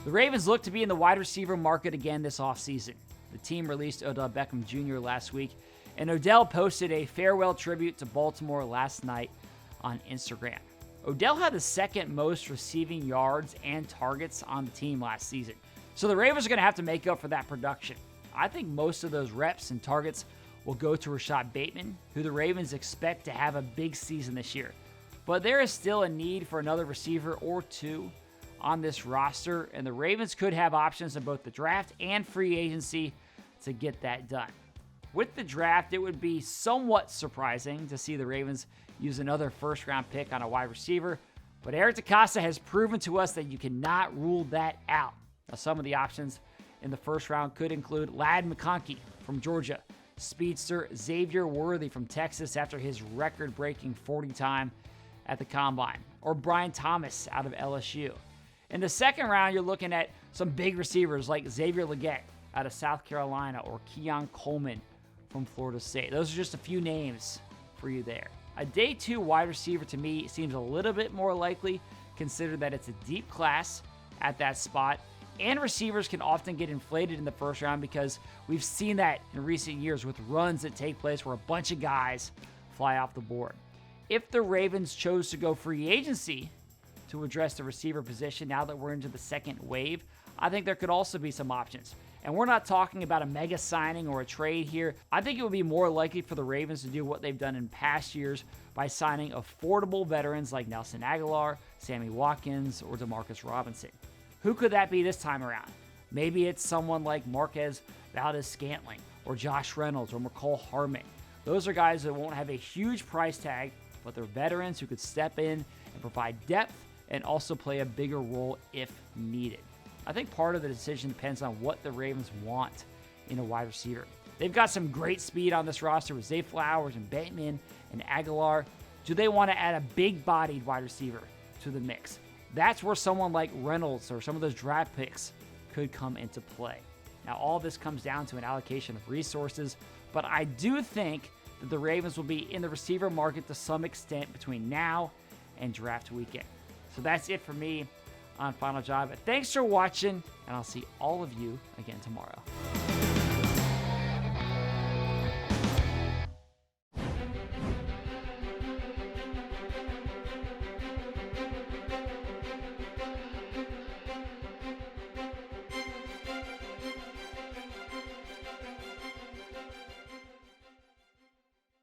The Ravens look to be in the wide receiver market again this offseason. The team released Odell Beckham Jr. last week, and Odell posted a farewell tribute to Baltimore last night on Instagram. Odell had the second most receiving yards and targets on the team last season, so the Ravens are going to have to make up for that production. I think most of those reps and targets will go to Rashad Bateman, who the Ravens expect to have a big season this year. But there is still a need for another receiver or two on this roster, and the Ravens could have options in both the draft and free agency to get that done. With the draft, it would be somewhat surprising to see the Ravens use another first-round pick on a wide receiver, but Eric DeCosta has proven to us that you cannot rule that out. Now, some of the options in the first round could include Ladd McConkey from Georgia, speedster Xavier Worthy from Texas after his record-breaking 40 time at the Combine, or Brian Thomas out of LSU. In the second round, you're looking at some big receivers like Xavier Legette out of South Carolina or Keon Coleman from Florida State. Those are just a few names for you there. A day 2 wide receiver to me seems a little bit more likely, considering that it's a deep class at that spot, and receivers can often get inflated in the first round because we've seen that in recent years with runs that take place where a bunch of guys fly off the board. If the Ravens chose to go free agency to address the receiver position now that we're into the second wave, I think there could also be some options. And we're not talking about a mega signing or a trade here. I think it would be more likely for the Ravens to do what they've done in past years by signing affordable veterans like Nelson Aguilar, Sammy Watkins, or Demarcus Robinson. Who could that be this time around? Maybe it's someone like Marquez Valdes-Scantling, or Josh Reynolds, or McCall Hardman. Those are guys that won't have a huge price tag, but they're veterans who could step in and provide depth and also play a bigger role if needed. I think part of the decision depends on what the Ravens want in a wide receiver. They've got some great speed on this roster with Zay Flowers and Bateman and Aguilar. Do they want to add a big-bodied wide receiver to the mix? That's where someone like Reynolds or some of those draft picks could come into play. Now, all this comes down to an allocation of resources, but I do think that the Ravens will be in the receiver market to some extent between now and draft weekend. So that's it for me on Final Drive. Thanks for watching, and I'll see all of you again tomorrow.